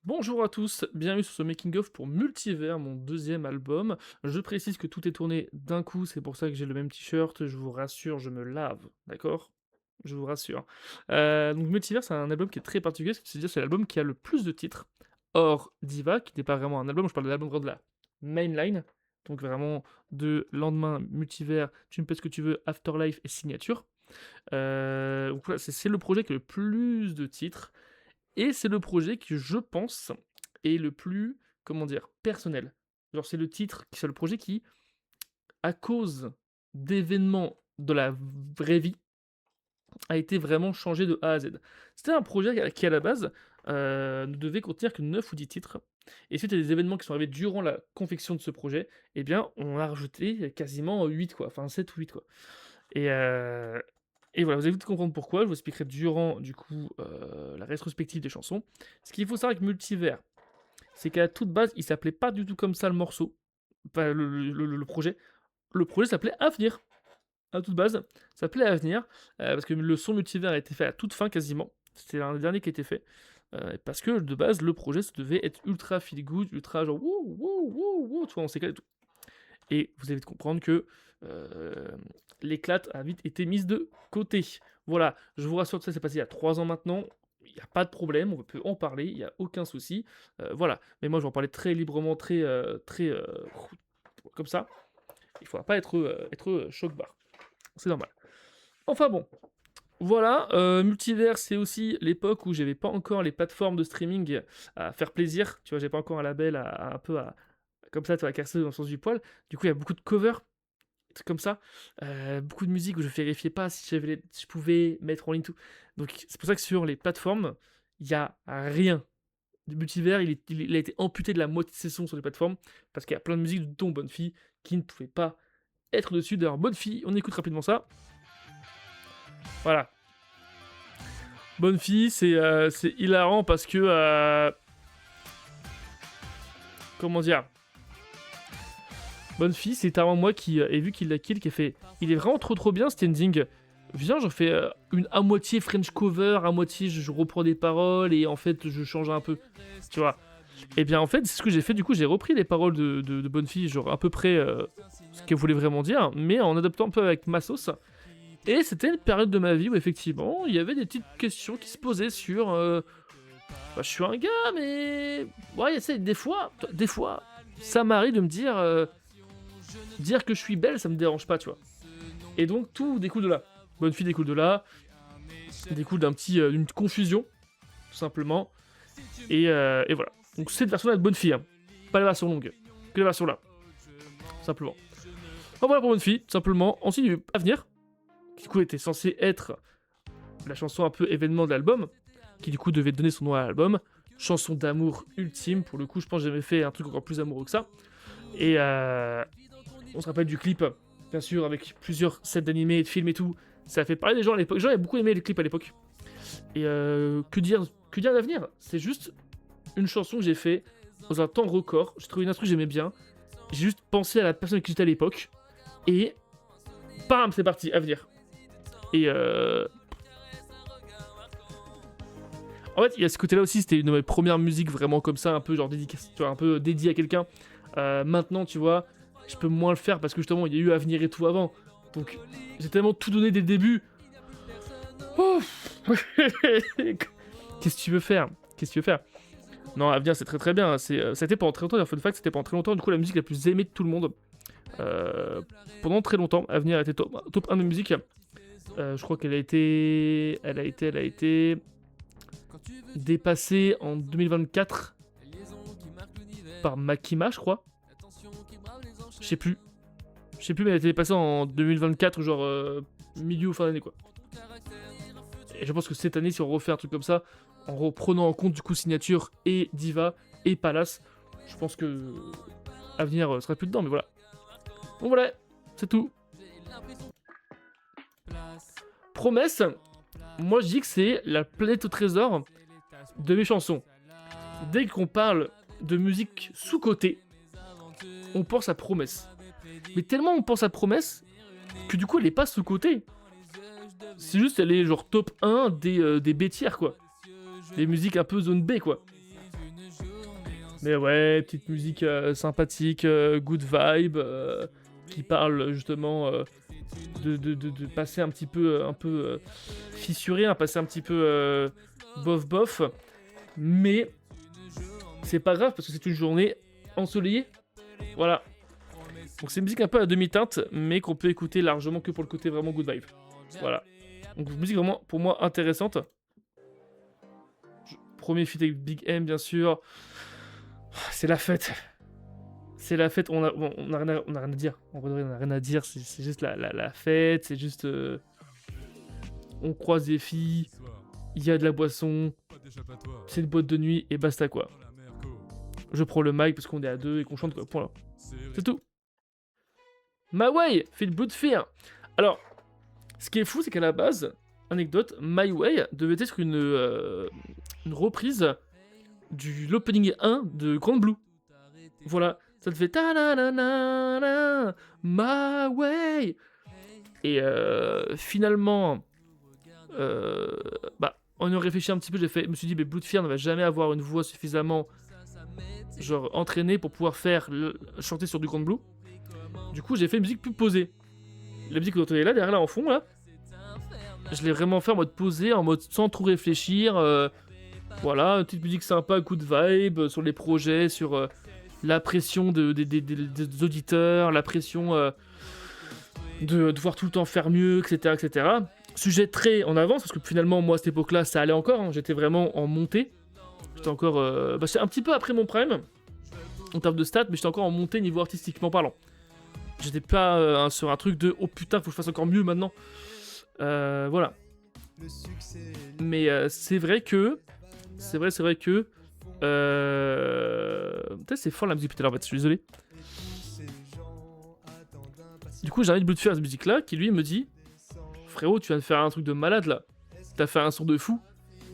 Bonjour à tous, bienvenue sur ce making of pour Multivers, mon deuxième album. Je précise que tout est tourné d'un coup, c'est pour ça que j'ai le même t-shirt, je vous rassure, je me lave, d'accord? Je vous rassure. Donc Multivers, c'est un album qui est très particulier, c'est-à-dire c'est l'album qui a le plus de titres, hors Diva, qui n'est pas vraiment un album, je parle de l'album vraiment de la mainline, donc vraiment de Lendemain, Multivers, Tu me paies ce que tu veux, Afterlife et Signature. Donc voilà, c'est le projet qui a le plus de titres, et c'est le projet qui, je pense, est le plus, comment dire, personnel. Genre, c'est le titre, c'est le projet qui, à cause d'événements de la vraie vie, a été vraiment changé de A à Z. C'était un projet qui, à la base, ne devait contenir que 9 ou 10 titres. Et suite à des événements qui sont arrivés durant la confection de ce projet, eh bien, on a rajouté quasiment 8, quoi. Enfin, 7 ou 8, quoi. Et, heu et voilà, vous allez vite comprendre pourquoi, je vous expliquerai durant, du coup, la rétrospective des chansons. Ce qu'il faut savoir avec Multivers, c'est qu'à toute base, il s'appelait pas du tout comme ça le morceau, enfin le projet. Le projet s'appelait Avenir, à toute base, ça s'appelait Avenir, parce que le son Multivers a été fait à toute fin quasiment. C'était l'un des derniers qui a été fait, parce que de base, le projet, ça devait être ultra feel good, ultra genre wouh, wouh, wouh, wouh, tu vois? On s'éclate et tout. Et vous allez vite comprendre que l'éclate a vite été mise de côté. Voilà, je vous rassure, ça s'est passé il y a 3 ans maintenant. Il n'y a pas de problème, on peut en parler, il n'y a aucun souci. Voilà, mais moi je vais en parler très librement, comme ça. Il ne faudra pas être choc-barre. C'est normal. Enfin bon, voilà, Multivers, c'est aussi l'époque où j'avais pas encore les plateformes de streaming à faire plaisir. Tu vois, j'ai pas encore un label un peu à comme ça, tu vois, casser dans le sens du poil. Du coup, il y a beaucoup de covers, des trucs comme ça. Beaucoup de musique où je vérifiais pas si je pouvais mettre en ligne tout. Donc c'est pour ça que sur les plateformes, il y a rien. Du Multivers, il a été amputé de la moitié de ses sons sur les plateformes parce qu'il y a plein de musiques, dont Bonne Fille, qui ne pouvaient pas être dessus. D'ailleurs, Bonne Fille, on écoute rapidement ça. Voilà. Bonne Fille, c'est hilarant parce que... comment dire? Bonne Fille, c'est avant moi qui ai vu qu'il l'a kill, qui a fait... Il est vraiment trop bien, Standing. Viens, j'en fais une à moitié French cover, à moitié je reprends des paroles et en fait je change un peu. Tu vois. Et bien en fait, c'est ce que j'ai fait, du coup j'ai repris les paroles de Bonne Fille, genre à peu près ce qu'elle voulait vraiment dire, mais en adaptant un peu avec ma sauce. Et c'était une période de ma vie où effectivement il y avait des petites questions qui se posaient sur bah, je suis un gars, mais ouais, des fois, ça m'arrive de me dire que je suis belle, ça me dérange pas, tu vois. Et donc tout découle de là. Bonne Fille découle de là, découle d'une confusion, tout simplement. Et voilà. Donc cette version-là de Bonne Fille, hein. Pas la version longue, que la version là, tout simplement. Donc voilà pour Bonne Fille, tout simplement. Ensuite, il y a eu Avenir, qui du coup était censé être la chanson un peu événement de l'album, qui du coup devait donner son nom à l'album. Chanson d'amour ultime, pour le coup, je pense que j'avais fait un truc encore plus amoureux que ça. Et on se rappelle du clip, bien sûr, avec plusieurs scènes d'animés, de films et tout. Ça a fait parler des gens à l'époque. Les gens avaient beaucoup aimé les clips à l'époque. Et que dire d'avenir? C'est juste une chanson que j'ai fait dans un temps record. J'ai trouvé une instru que j'aimais bien. J'ai juste pensé à la personne qui j'étais à l'époque. Et bam, c'est parti, Avenir. Et en fait, il y a ce côté-là aussi, c'était une de mes premières musiques vraiment comme ça, un peu genre dédicace, tu vois, un peu dédiée à quelqu'un. Maintenant, tu vois, je peux moins le faire parce que justement, il y a eu Avenir et tout avant. Donc, j'ai tellement tout donné dès le début. Ouf. Qu'est-ce que tu veux faire? Qu'est-ce que tu veux faire? Non, Avenir, c'est très bien. Ça a été pendant très longtemps. Fun fact, c'était pendant très longtemps, du coup, la musique la plus aimée de tout le monde. Euh, Pendant très longtemps, Avenir a été top 1 de musique. Je crois qu'elle a été. Elle a été dépassée en 2024 par Makima, je crois. Je sais plus. Je sais plus, mais elle a été dépassée en 2024, genre milieu ou fin d'année, quoi. Et je pense que cette année, si on refait un truc comme ça, en reprenant en compte du coup Signature et Diva et Palace, je pense que Avenir sera plus dedans, mais voilà. Donc voilà, c'est tout. Promesse, moi je dis que c'est la planète au trésor de mes chansons. Dès qu'on parle de musique sous-cotée, on pense à Promesse. Mais tellement on pense à Promesse que du coup elle est pas sous-cotée. C'est juste elle est genre top 1 des B tiers quoi. Des musiques un peu zone B quoi. Mais ouais, petite musique sympathique, good vibe, qui parle justement de passer un peu fissuré, hein, passer un petit peu bof bof. Mais c'est pas grave parce que c'est une journée ensoleillée. Voilà. Donc c'est une musique un peu à demi-teinte, mais qu'on peut écouter largement que pour le côté vraiment good vibe. Voilà. Donc une musique vraiment pour moi intéressante. Premier feat avec Big M bien sûr. C'est la fête. C'est la fête, on a rien à dire. En vrai, on a rien à dire, c'est juste la fête, c'est juste... on croise des filles, il y a de la boisson, c'est une boîte de nuit et basta quoi. Je prends le mic parce qu'on est à deux et qu'on chante quoi, point là. C'est tout. My Way, feat Blood Fear. Alors, ce qui est fou, c'est qu'à la base, anecdote, My Way devait être une reprise de l'opening 1 de Grand Blue. Voilà, ça te fait ta la la la la My Way. Et finalement, en y réfléchissant un petit peu, je me suis dit, mais Blood Fear ne va jamais avoir une voix suffisamment genre entraînée pour pouvoir chanter sur du Grand Blue. Du coup, j'ai fait une musique plus posée. La musique que vous entendez là, derrière là en fond là, je l'ai vraiment fait en mode posé, en mode sans trop réfléchir. Voilà, une petite musique sympa, good vibe sur les projets, sur la pression des auditeurs, la pression de devoir tout le temps faire mieux, etc., etc. Sujet très en avance, parce que finalement, moi, à cette époque-là, ça allait encore. Hein, j'étais vraiment en montée. J'étais encore... c'est un petit peu après mon prime, en termes de stats, mais j'étais encore en montée niveau artistiquement parlant. J'étais pas sur un truc de « Oh putain, faut que je fasse encore mieux maintenant ». Voilà. Mais c'est vrai que... C'est vrai que... Peut-être c'est fort la musique Peter, en fait, je suis désolé. Du coup, j'ai envie de faire cette musique-là, qui lui me dit « Frérot, tu viens de faire un truc de malade, là. T'as fait un son de fou. »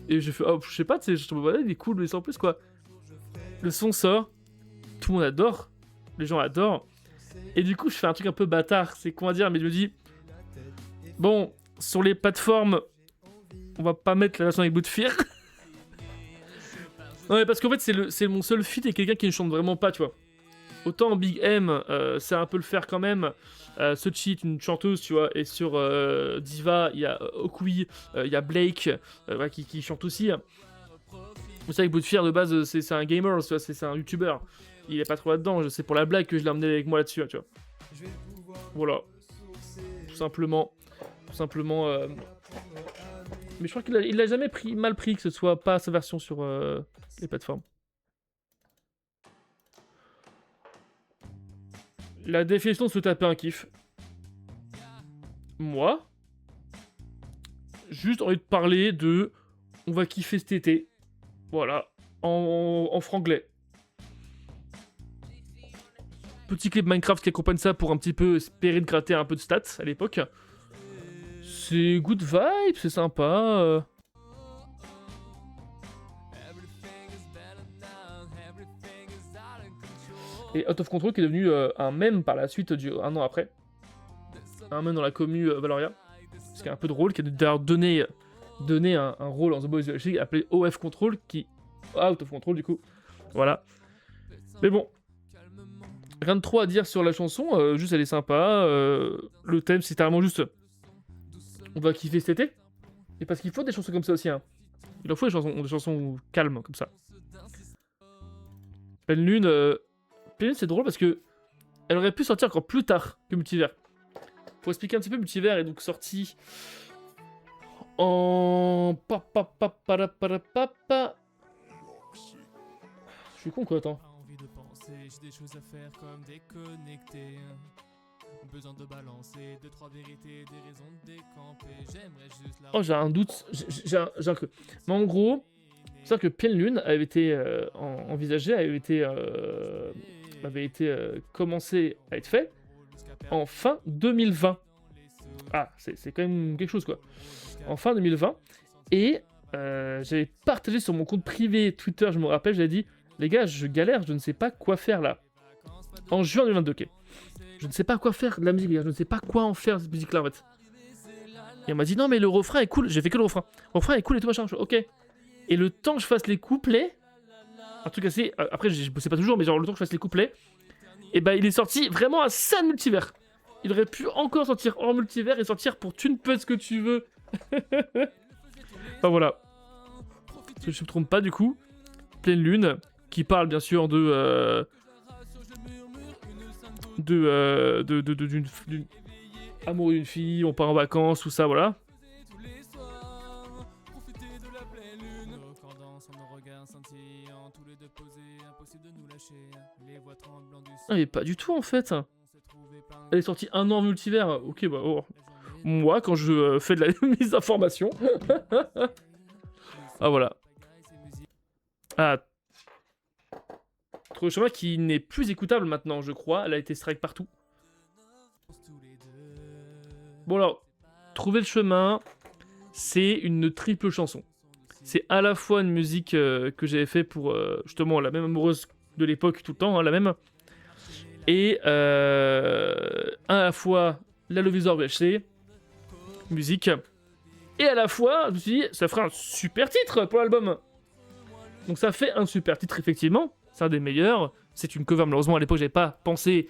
Et je fais « Oh, je sais pas, tu sais, je trouve voilà, il est cool, mais sans plus, quoi. » Le son sort, tout le monde adore, les gens adorent. Et du coup, je fais un truc un peu bâtard, c'est comment dire, mais je me dis « Bon, sur les plateformes, on va pas mettre la version avec Blood Fear. » Non, mais parce qu'en fait, c'est mon seul feat et quelqu'un qui ne chante vraiment pas, tu vois. Autant Big M, c'est un peu le faire quand même. Sochi est une chanteuse, tu vois. Et sur Diva, il y a Okui, il y a Blake qui chante aussi. Vous savez que Blood Fear, de base, c'est un gamer, tu vois, c'est un YouTuber. Il est pas trop là-dedans, c'est pour la blague que je l'ai emmené avec moi là-dessus, tu vois. Voilà. Tout simplement. Mais je crois qu'il l'a jamais mal pris que ce soit pas sa version sur les plateformes. La définition de se taper un kiff. Moi, juste envie de parler de... On va kiffer cet été. Voilà. En franglais. Petit clip Minecraft qui accompagne ça pour un petit peu espérer de gratter un peu de stats à l'époque. C'est good vibe, c'est sympa. Et Out of Control qui est devenu un mème par la suite, un an après. Un mème dans la commu Valoria. Ce qui est un peu drôle, qui a d'ailleurs donné un rôle en The Boys League appelé OF Control, qui... Out of Control du coup. Voilà. Mais bon. Rien de trop à dire sur la chanson, juste elle est sympa. Le thème c'est littéralement juste... On va kiffer cet été. Et parce qu'il faut des chansons comme ça aussi. Hein. Il en faut des chansons calmes comme ça. Pleine Lune, c'est drôle parce que elle aurait pu sortir encore plus tard que Multivers. Pour expliquer un petit peu, Multivers est donc sorti en... Je suis con quoi, attends. J'ai des choses à faire comme déconnecter. Besoin de balancer 2-3 vérités, des raisons de décamper. J'aimerais juste la... Oh, j'ai un doute. J'ai un creux. Mais en gros, c'est vrai que Pleine Lune avait été envisagé, avait été commencé à être fait en fin 2020. Ah, c'est quand même quelque chose quoi. En fin 2020. Et j'avais partagé sur mon compte privé Twitter, je me rappelle, j'avais dit les gars, je galère, je ne sais pas quoi faire là. En juin 2022, ok. Je ne sais pas quoi faire de la musique, les gars. Je ne sais pas quoi en faire de cette musique-là, en fait. Et on m'a dit, non, mais le refrain est cool. J'ai fait que le refrain. Le refrain est cool et tout machin. Ok. Et le temps que je fasse les couplets, un truc assez... Après, je bossais pas toujours, mais genre le temps que je fasse les couplets, et bah il est sorti vraiment à ça de multivers. Il aurait pu encore sortir hors multivers et sortir pour tu ne peux ce que tu veux. Enfin voilà. Si je me trompe pas du coup, Pleine Lune, qui parle bien sûr d'une amour d'une fille, on part en vacances, tout ça, voilà. Ah, mais pas du tout en fait. Elle est sortie un an en multivers. Ok, bah oh. Moi, quand je fais de la mise d'information. Ah voilà. Ah. Trouver le chemin qui n'est plus écoutable maintenant, je crois. Elle a été strike partout. Bon alors, Trouver le chemin, c'est une triple chanson. C'est à la fois une musique que j'avais fait pour justement la même amoureuse de l'époque tout le temps, hein, la même. Et à la fois la Lovisor VHC, musique. Et à la fois, je me suis dit, ça ferait un super titre pour l'album. Donc ça fait un super titre, effectivement. C'est un des meilleurs. C'est une cover, malheureusement, à l'époque, j'avais pas pensé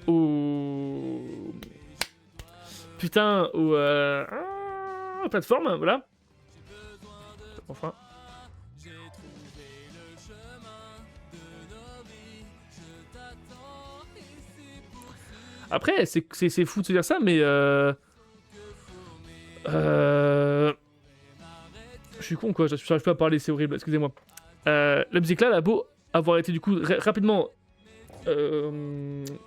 au... Putain, aux plateformes, voilà. Enfin. Après, c'est fou de se dire ça, mais je suis con, quoi. J'arrive pas à parler, c'est horrible, excusez-moi. La musique là, elle a beau avoir été du coup rapidement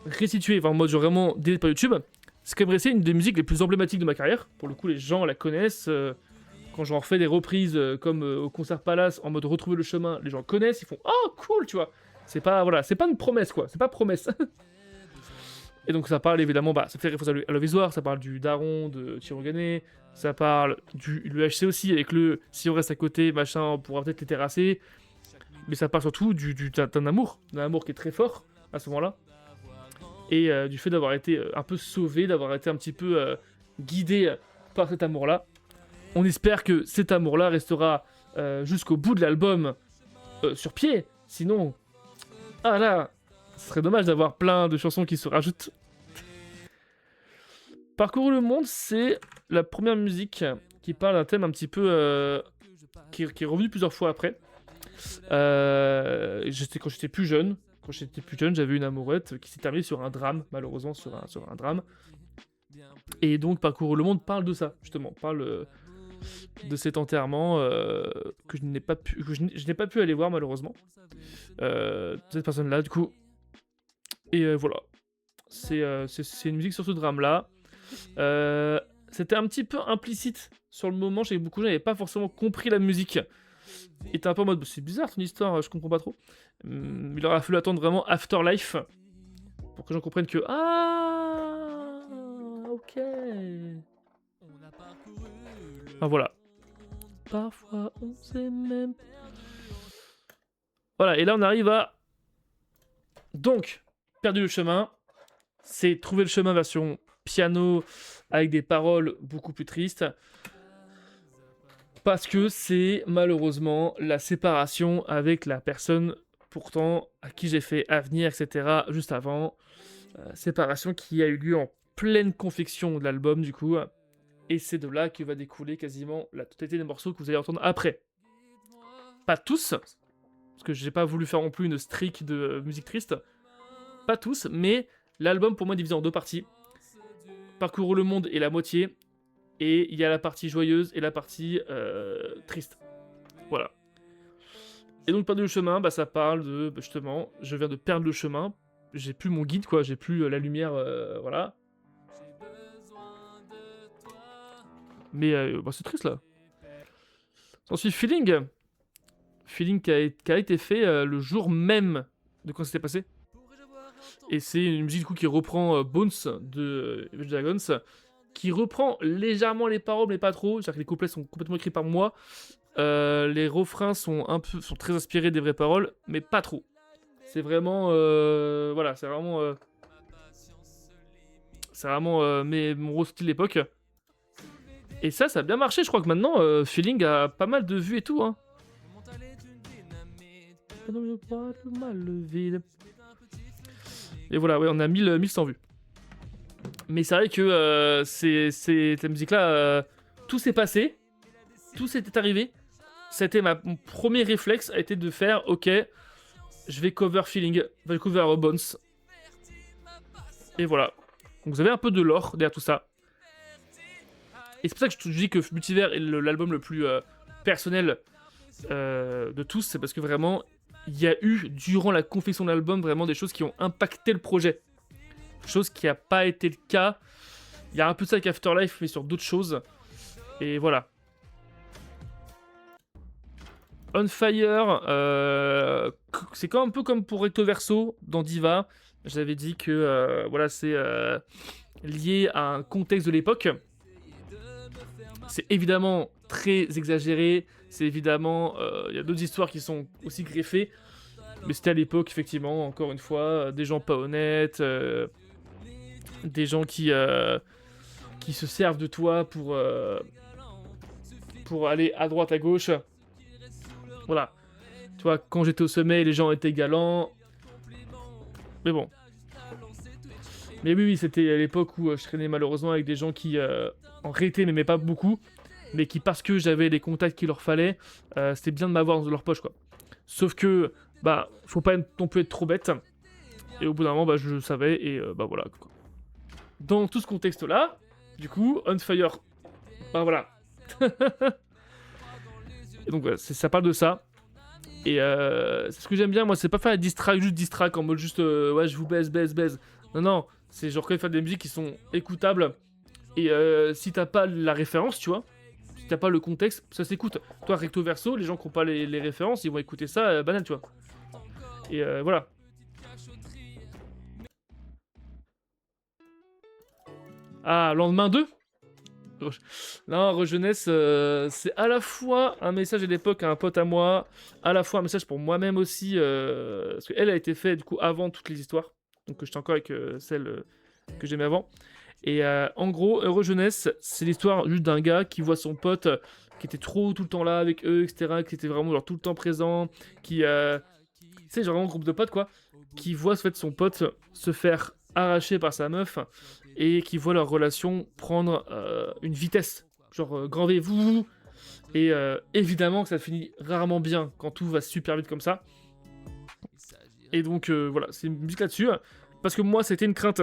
restituée, enfin en mode genre vraiment dédiée par YouTube, c'est quand même resté une des musiques les plus emblématiques de ma carrière. Pour le coup, les gens la connaissent. Quand j'en refais des reprises comme au concert Palace en mode retrouver le chemin, les gens connaissent, ils font oh cool, tu vois. C'est pas voilà, c'est pas une promesse quoi, c'est pas promesse. Et donc ça parle évidemment, bah ça fait référence à l'Ovisoire, ça parle du daron de Chirogane, ça parle du l'UHC aussi avec le si on reste à côté machin, on pourra peut-être les terrasser. Mais ça parle surtout d'un amour qui est très fort à ce moment-là. Et du fait d'avoir été un peu sauvé, d'avoir été un petit peu guidé par cet amour-là. On espère que cet amour-là restera jusqu'au bout de l'album sur pied. Sinon, ah là, ce serait dommage d'avoir plein de chansons qui se rajoutent. Parcourir le monde, c'est la première musique qui parle d'un thème un petit peu qui est revenu plusieurs fois après. Quand j'étais plus jeune, j'avais une amourette qui s'est terminée sur un drame, malheureusement sur un drame. Et donc Parcourir le monde parle de ça, justement, parle de cet enterrement que je n'ai pas pu aller voir malheureusement. Cette personne-là, du coup. Et voilà. C'est une musique sur ce drame-là. C'était un petit peu implicite sur le moment. Beaucoup de gens n'avaient pas forcément compris la musique. Il était un peu en mode, c'est bizarre ton histoire, je comprends pas trop. Il aura fallu attendre vraiment Afterlife pour que les gens comprennent que ah ok. Ah voilà. Parfois on sait même. Voilà, et là on arrive à donc Perdu le chemin. C'est Trouver le chemin version piano avec des paroles beaucoup plus tristes. Parce que c'est malheureusement la séparation avec la personne pourtant à qui j'ai fait Avenir, etc. juste avant. Séparation qui a eu lieu en pleine confection de l'album du coup. Et c'est de là que va découler quasiment la totalité des morceaux que vous allez entendre après. Pas tous, parce que j'ai pas voulu faire non plus une streak de musique triste. Pas tous, mais l'album pour moi est divisé en deux parties. Parcourir le monde est la moitié. Et il y a la partie joyeuse et la partie triste. Voilà. Et donc, Perdre le chemin, bah, ça parle de, justement, je viens de perdre le chemin. J'ai plus mon guide, quoi. J'ai plus la lumière, voilà. Mais bah, c'est triste, là. Ensuite, Feeling. Feeling qui a été fait le jour même de quand c'était passé. Et c'est une musique, du coup, qui reprend Bones de Imagine Dragons. Qui reprend légèrement les paroles, mais pas trop. C'est-à-dire que les couplets sont complètement écrits par moi. Les refrains sont très inspirés des vraies paroles, mais pas trop. C'est vraiment, voilà, c'est vraiment mon style d'époque. Et ça a bien marché. Je crois que maintenant, Feeling a pas mal de vues et tout. Hein. ne pas le mal le vide. Et voilà, ouais, on a 1100 vues. Mais c'est vrai que cette musique-là, tout s'est passé, tout s'était arrivé. C'était mon premier réflexe a été de faire, ok, je vais cover Feeling, je vais cover Bones. Et voilà. Donc vous avez un peu de lore derrière tout ça. Et c'est pour ça que je dis que Multivers est l'album le plus personnel de tous. C'est parce que vraiment, il y a eu, durant la confection de l'album, vraiment des choses qui ont impacté le projet. Chose qui n'a pas été le cas. Il y a un peu de ça avec Afterlife, mais sur d'autres choses. Et voilà. On Fire, c'est quand même un peu comme pour Recto Verso dans Diva. J'avais dit que voilà, c'est lié à un contexte de l'époque. C'est évidemment très exagéré. C'est évidemment, il y a d'autres histoires qui sont aussi greffées. Mais c'était à l'époque, effectivement, encore une fois, des gens pas honnêtes, des gens qui se servent de toi pour aller à droite, à gauche. Voilà. Tu vois, quand j'étais au sommet, les gens étaient galants. Mais bon. Mais oui, c'était à l'époque où je traînais malheureusement avec des gens qui en réalité m'aimaient pas beaucoup, mais qui, parce que j'avais les contacts qu'il leur fallait, c'était bien de m'avoir dans leur poche, quoi. Sauf que, bah, faut pas non plus être trop bête. Et au bout d'un moment, bah, je le savais, et bah voilà, quoi. Dans tout ce contexte-là, du coup, On Fire, bah voilà. Et donc voilà, ça parle de ça. Et c'est ce que j'aime bien, moi, c'est pas faire juste diss track en mode juste ouais, je vous baise. Non, non, c'est genre quand même faire des musiques qui sont écoutables. Et si t'as pas la référence, tu vois, si t'as pas le contexte, ça s'écoute. Toi, recto verso, les gens qui ont pas les références, ils vont écouter ça banal, tu vois. Et voilà. Ah, lendemain 2. Non, Rejeunesse, c'est à la fois un message à l'époque à un pote à moi, à la fois un message pour moi-même aussi, parce qu'elle a été faite du coup avant toutes les histoires, donc j'étais encore avec celle que j'aimais avant. Et en gros, Heureux Jeunesse, c'est l'histoire juste d'un gars qui voit son pote qui était trop tout le temps là avec eux, etc., qui était vraiment genre tout le temps présent, qui, tu sais, genre vraiment un groupe de potes quoi, qui voit en fait son pote se faire arracher par sa meuf et qui voit leur relation prendre une vitesse, genre grand V, vous. Et évidemment que ça finit rarement bien quand tout va super vite comme ça. Et donc voilà, c'est une musique là-dessus. Parce que moi, c'était une crainte.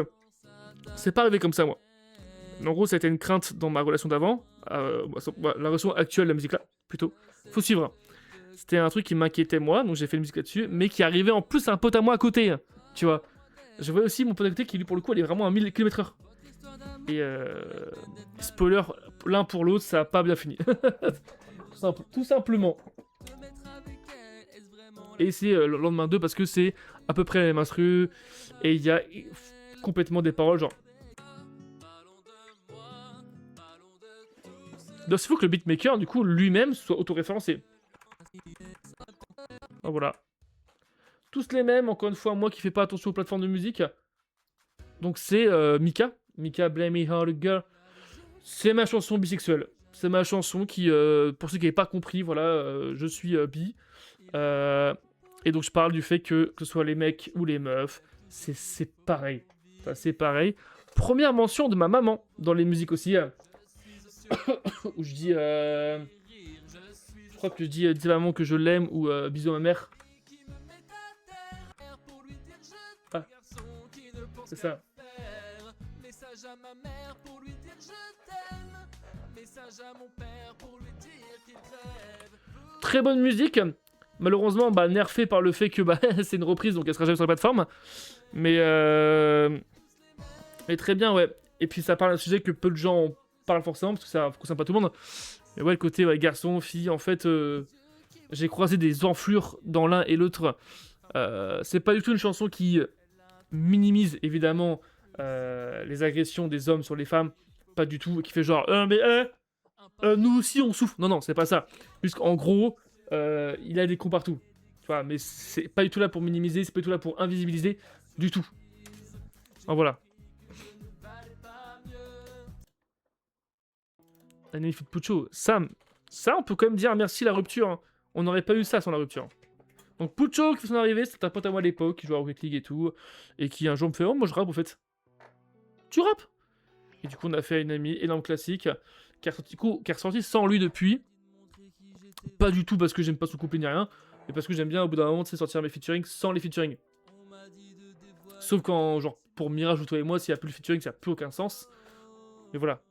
C'est pas arrivé comme ça, moi. Mais en gros, c'était une crainte dans ma relation d'avant. La relation actuelle de la musique là, plutôt. Faut suivre. Hein. C'était un truc qui m'inquiétait moi, donc j'ai fait une musique là-dessus. Mais qui arrivait en plus à un pote à moi à côté. Hein, tu vois. Je vois aussi mon pote à côté qui, lui, pour le coup, elle est vraiment à 1000 km/h. Et spoiler, l'un pour l'autre, ça a pas bien fini. Tout simplement. Et c'est le lendemain 2 parce que c'est à peu près la même instru. Et il y a complètement des paroles genre. Donc il faut que le beatmaker, du coup, lui-même soit autoréférencé. Ah, voilà. Tous les mêmes, encore une fois, moi qui fais pas attention aux plateformes de musique. Donc c'est Mika. Mika, Blame Me Hard Girl. C'est ma chanson bisexuelle. C'est ma chanson qui, pour ceux qui n'avaient pas compris, voilà, je suis bi. Et donc je parle du fait que ce soit les mecs ou les meufs, c'est pareil. Enfin, c'est pareil. Première mention de ma maman dans les musiques aussi. Où je dis... je crois que je dis dis à maman que je l'aime ou bisous à ma mère. Ah, c'est ça. Très bonne musique. Malheureusement, bah, nerfée par le fait que bah, c'est une reprise, donc elle sera jamais sur la plateforme. Mais très bien, ouais. Et puis ça parle d'un sujet que peu de gens parlent forcément, parce que ça concerne pas tout le monde. Mais ouais, le côté ouais, garçon, fille, en fait, j'ai croisé des enflures dans l'un et l'autre. C'est pas du tout une chanson qui minimise, évidemment, les agressions des hommes sur les femmes. Pas du tout. Qui fait genre, nous aussi on souffre. Non, non, c'est pas ça. Puisqu'en gros, il a des cons partout. Tu vois, mais c'est pas du tout là pour minimiser, c'est pas du tout là pour invisibiliser, du tout. En voilà. Anne-Philippe Puccio, ça, on peut quand même dire merci la rupture. Hein. On n'aurait pas eu ça sans la rupture. Donc Puccio qui fait son arrivée, c'est un pote à moi à l'époque, qui jouait à Rocket League et tout, et qui un jour me fait « Oh, moi je rappe, au fait. » Tu rappes? Et du coup, on a fait une amie, énorme classique, qui est ressorti sans lui depuis. Pas du tout parce que j'aime pas son couplet ni rien, mais parce que j'aime bien au bout d'un moment, tu sais, sortir mes featuring sans les featuring. Sauf quand, genre, pour Mirage ou toi et moi, s'il y a plus le featuring, ça n'a plus aucun sens. Mais voilà.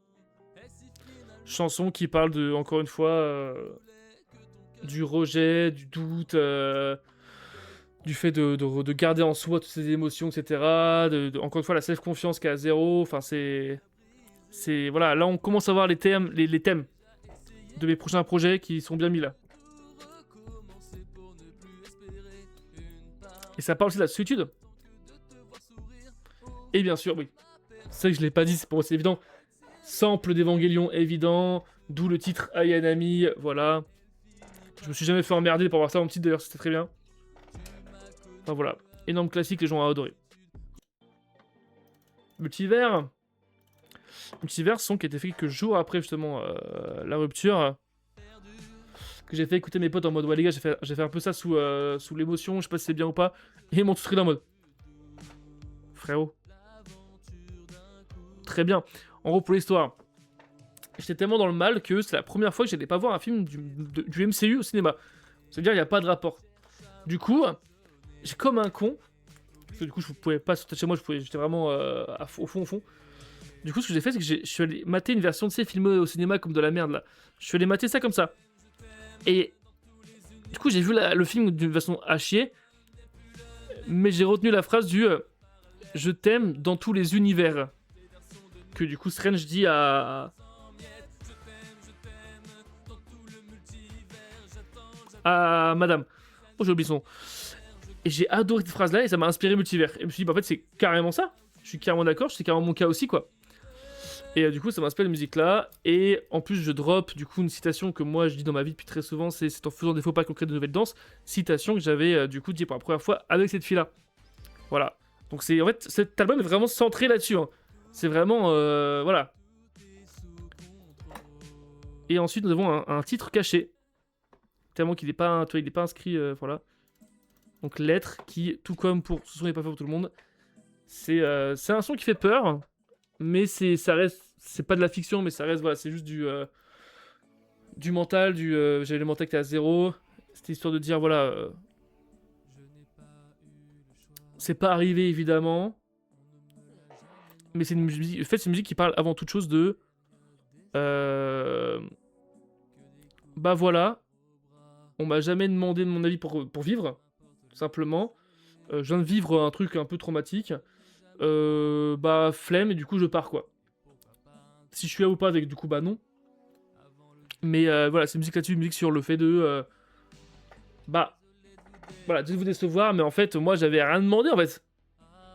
Chanson qui parle de, encore une fois, du rejet, du doute, du fait de garder en soi toutes ces émotions, etc. Encore une fois, la self-confiance qui est à zéro. Enfin, voilà, là, on commence à voir les thèmes, les thèmes de mes prochains projets qui sont bien mis là. Et ça parle aussi de la solitude. Et bien sûr, oui. C'est vrai que je l'ai pas dit, pour moi c'est évident. Sample d'Evangelion évident, d'où le titre Ayanami, voilà. Je me suis jamais fait emmerder pour avoir ça en titre d'ailleurs, c'était très bien. Enfin voilà, énorme classique, les gens ont adoré. Multivers. Multivers, son qui a été fait quelques jours après justement la rupture. Que j'ai fait écouter mes potes en mode ouais les gars, j'ai fait un peu ça sous l'émotion, je sais pas si c'est bien ou pas. Et ils m'ont tous ri en mode frérot. Très bien. En gros, pour l'histoire, j'étais tellement dans le mal que c'est la première fois que j'allais pas voir un film du MCU au cinéma. C'est-à-dire, il n'y a pas de rapport. Du coup, j'ai comme un con. Parce que du coup, je pouvais pas sortir de chez moi, j'étais vraiment au fond. Du coup, ce que j'ai fait, c'est que je suis allé mater une version de ces films au cinéma comme de la merde là. Je suis allé mater ça comme ça. Et du coup, j'ai vu le film d'une façon à chier. Mais j'ai retenu la phrase du je t'aime dans tous les univers. Que du coup, Strange dit à Madame. Oh, j'ai oublié son nom. Et j'ai adoré cette phrase-là et ça m'a inspiré Multivers. Et je me suis dit, bah, en fait, c'est carrément ça. Je suis carrément d'accord, c'est carrément mon cas aussi, quoi. Et du coup, ça m'a inspiré la musique-là. Et en plus, je drop, du coup, une citation que moi, je dis dans ma vie depuis très souvent, c'est en faisant des faux pas qu'on crée de nouvelles danses. Citation que j'avais, du coup, dit pour la première fois avec cette fille-là. Voilà. Donc, en fait, cet album est vraiment centré là-dessus. Hein. C'est vraiment, voilà. Et ensuite, nous avons un titre caché. Tellement qu'il n'est pas, il est pas inscrit, voilà. Donc Lettre qui, tout comme pour Ce son n'est pas fait pour tout le monde, c'est un son qui fait peur, mais ça reste, c'est pas de la fiction, mais ça reste, voilà, c'est juste du mental, j'avais le mental qui était à zéro. C'était histoire de dire, voilà, c'est pas arrivé évidemment, mais c'est une musique, en fait, c'est une musique qui parle avant toute chose de, bah voilà, on m'a jamais demandé mon avis pour vivre, tout simplement. Je viens de vivre un truc un peu traumatique. Bah flemme et du coup je pars quoi. Si je suis là ou pas avec du coup bah non. Mais voilà, c'est une musique là-dessus, une musique sur le fait de bah voilà, de vous décevoir, mais en fait moi j'avais rien demandé en fait.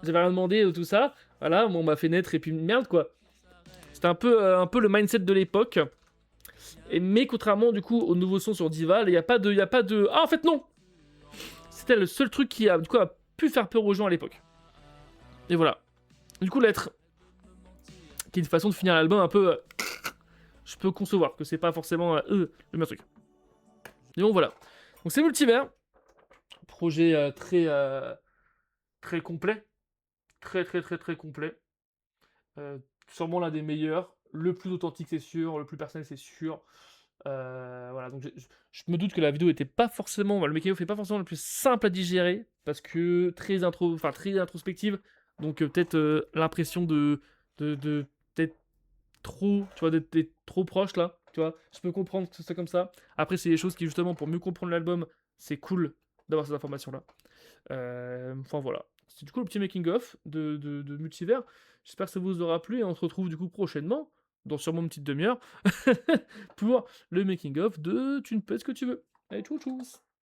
J'avais rien demandé de tout ça. Voilà, on m'a fait naître et puis merde quoi. C'était un peu le mindset de l'époque. Mais contrairement du coup au nouveau son sur Dival, il y a pas de ah en fait non. C'était le seul truc qui a du coup a pu faire peur aux gens à l'époque. Et voilà. Du coup Lettre qui est une façon de finir l'album un peu je peux concevoir que c'est pas forcément le meilleur truc. Et bon voilà. Donc c'est Multivers, projet très complet, très complet. Sûrement l'un des meilleurs, le plus authentique c'est sûr, le plus personnel c'est sûr. Voilà, donc je me doute que la vidéo était pas forcément, le making of est pas forcément le plus simple à digérer parce que très introspective, donc peut-être l'impression de peut-être trop, tu vois, d'être trop proche là, tu vois. Je peux comprendre que c'est comme ça. Après, c'est des choses qui justement pour mieux comprendre l'album, c'est cool d'avoir ces informations là. Enfin voilà. C'est du coup le petit making of de Multivers. J'espère que ça vous aura plu et on se retrouve du coup prochainement, dans sûrement une petite demi-heure, pour le making of de Tu ne peux ce que tu veux. Allez, tchou tchou.